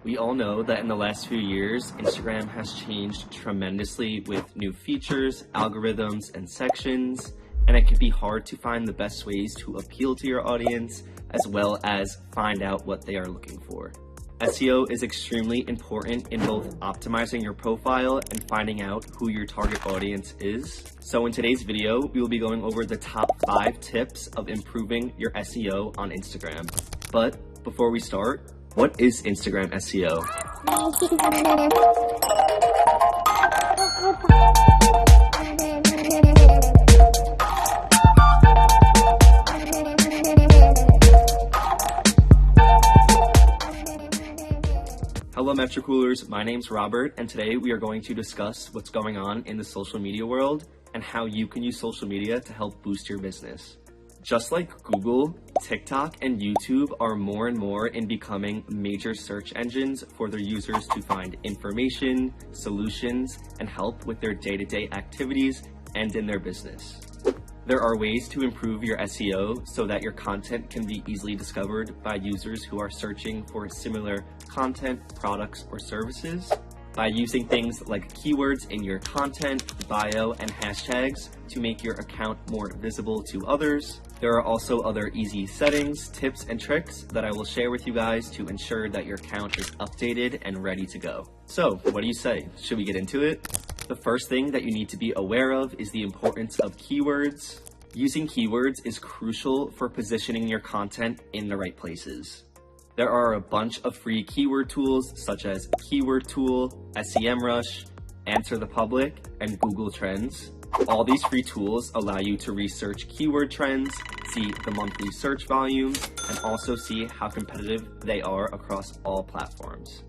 We all know that in the last few years, Instagram has changed tremendously with new features, algorithms, and sections, and it can be hard to find the best ways to appeal to your audience, as well as find out what they are looking for. SEO is extremely important in both optimizing your profile and finding out who your target audience is. So in today's video, we will be going over the top 5 tips of improving your SEO on Instagram. But before we start, what is Instagram SEO? Hello Metricoolers, my name's Robert, and today we are going to discuss what's going on in the social media world and how you can use social media to help boost your business. Just like Google, TikTok, and YouTube are more and more in becoming major search engines for their users to find information, solutions, and help with their day-to-day activities and in their business. There are ways to improve your SEO so that your content can be easily discovered by users who are searching for similar content, products, or services. By using things like keywords in your content, bio, and hashtags to make your account more visible to others. There are also other easy settings, tips, and tricks that I will share with you guys to ensure that your account is updated and ready to go. So, what do you say? Should we get into it? The first thing that you need to be aware of is the importance of keywords. Using keywords is crucial for positioning your content in the right places. There are a bunch of free keyword tools such as Keyword Tool, SEMrush, Answer the Public, and Google Trends. All these free tools allow you to research keyword trends, see the monthly search volume, and also see how competitive they are across all platforms.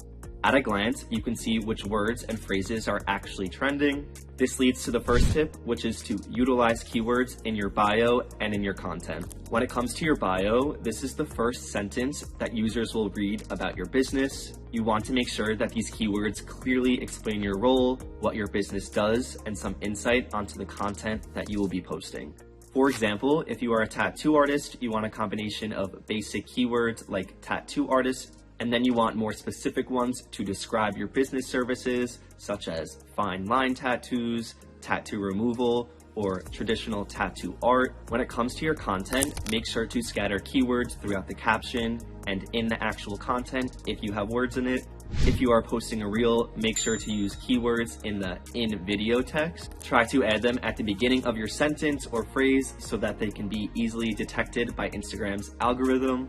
At a glance, you can see which words and phrases are actually trending. This leads to the first tip, which is to utilize keywords in your bio and in your content. When it comes to your bio, this is the first sentence that users will read about your business. You want to make sure that these keywords clearly explain your role, what your business does, and some insight onto the content that you will be posting. For example, if you are a tattoo artist, you want a combination of basic keywords like tattoo artist, and then you want more specific ones to describe your business services, such as fine line tattoos, tattoo removal, or traditional tattoo art. When it comes to your content, make sure to scatter keywords throughout the caption and in the actual content if you have words in it. If you are posting a reel, make sure to use keywords in the in-video text. Try to add them at the beginning of your sentence or phrase so that they can be easily detected by Instagram's algorithm.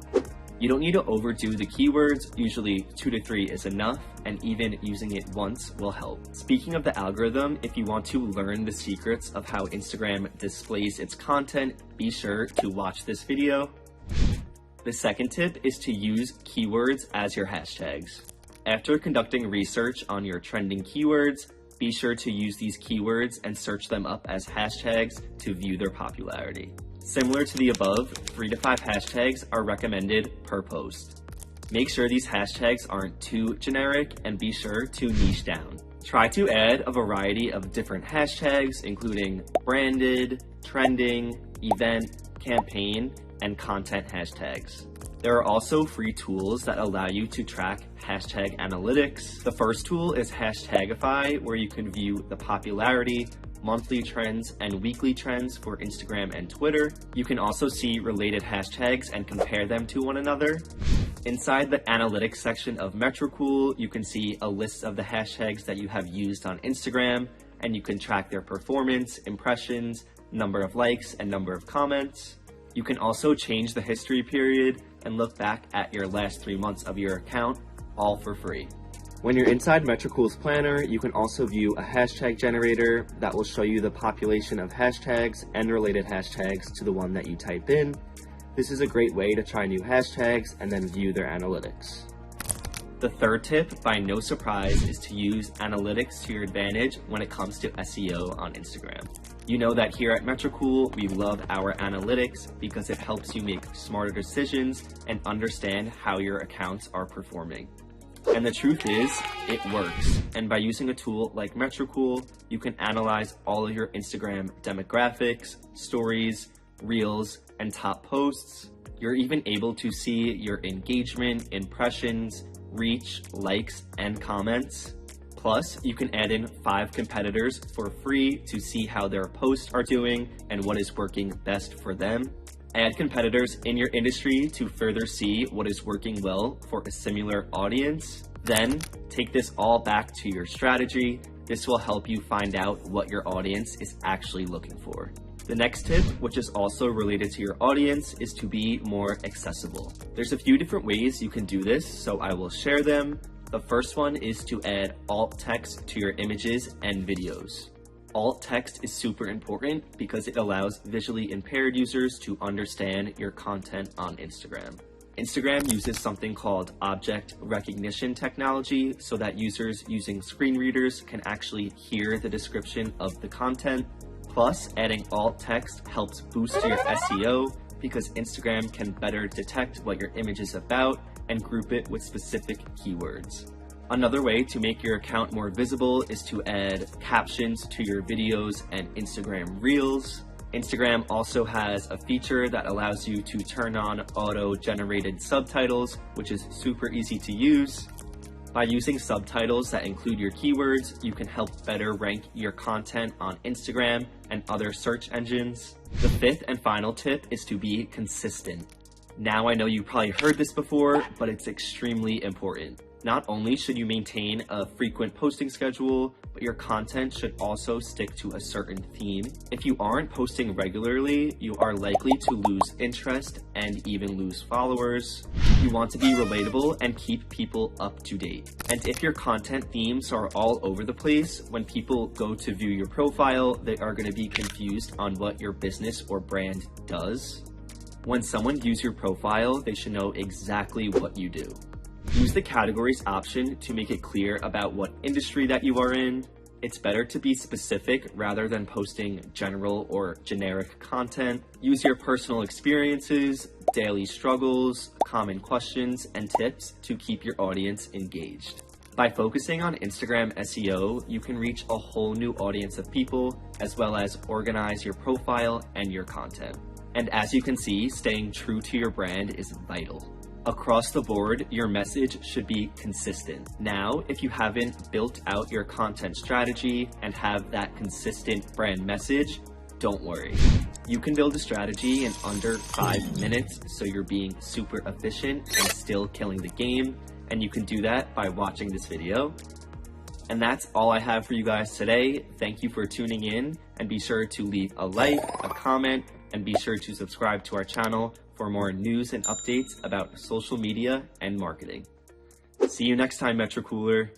You don't need to overdo the keywords, usually 2 to 3 is enough, and even using it once will help. Speaking of the algorithm, if you want to learn the secrets of how Instagram displays its content, be sure to watch this video. The second tip is to use keywords as your hashtags. After conducting research on your trending keywords, be sure to use these keywords and search them up as hashtags to view their popularity. Similar to the above, 3 to 5 hashtags are recommended per post. Make sure these hashtags aren't too generic and be sure to niche down. Try to add a variety of different hashtags, including branded, trending, event, campaign, and content hashtags. There are also free tools that allow you to track hashtag analytics. The first tool is Hashtagify, where you can view the popularity, monthly trends, and weekly trends for Instagram and Twitter. You can also see related hashtags and compare them to one another. Inside the analytics section of Metricool, you can see a list of the hashtags that you have used on Instagram, and you can track their performance, impressions, number of likes, and number of comments. You can also change the history period and look back at your last 3 months of your account, all for free. When you're inside Metricool's planner, you can also view a hashtag generator that will show you the population of hashtags and related hashtags to the one that you type in. This is a great way to try new hashtags and then view their analytics. The third tip, by no surprise, is to use analytics to your advantage when it comes to SEO on Instagram. You know that here at Metricool, we love our analytics because it helps you make smarter decisions and understand how your accounts are performing. And the truth is, it works. And by using a tool like Metricool, you can analyze all of your Instagram demographics, stories, reels, and top posts. You're even able to see your engagement, impressions, reach, likes, and comments. Plus, you can add in 5 competitors for free to see how their posts are doing and what is working best for them. Add competitors in your industry to further see what is working well for a similar audience. Then, take this all back to your strategy. This will help you find out what your audience is actually looking for. The next tip, which is also related to your audience, is to be more accessible. There's a few different ways you can do this, so I will share them. The first one is to add alt text to your images and videos. Alt text is super important because it allows visually impaired users to understand your content on Instagram. Instagram uses something called object recognition technology so that users using screen readers can actually hear the description of the content. Plus, adding alt text helps boost your SEO because Instagram can better detect what your image is about and group it with specific keywords. Another way to make your account more visible is to add captions to your videos and Instagram Reels. Instagram also has a feature that allows you to turn on auto-generated subtitles, which is super easy to use. By using subtitles that include your keywords, you can help better rank your content on Instagram and other search engines. The 5th and final tip is to be consistent. Now I know you probably heard this before, but it's extremely important. Not only should you maintain a frequent posting schedule, but your content should also stick to a certain theme. If you aren't posting regularly, you are likely to lose interest and even lose followers. You want to be relatable and keep people up to date. And if your content themes are all over the place, when people go to view your profile, they are going to be confused on what your business or brand does. When someone views your profile, they should know exactly what you do. Use the categories option to make it clear about what industry that you are in. It's better to be specific rather than posting general or generic content. Use your personal experiences, daily struggles, common questions, and tips to keep your audience engaged. By focusing on Instagram SEO, you can reach a whole new audience of people, as well as organize your profile and your content. And as you can see, staying true to your brand is vital. Across the board, your message should be consistent. Now, if you haven't built out your content strategy and have that consistent brand message, don't worry. You can build a strategy in under 5 minutes, so you're being super efficient and still killing the game. And you can do that by watching this video. And that's all I have for you guys today. Thank you for tuning in, and be sure to leave a like, a comment, and be sure to subscribe to our channel for more news and updates about social media and marketing. See you next time, Metricooler.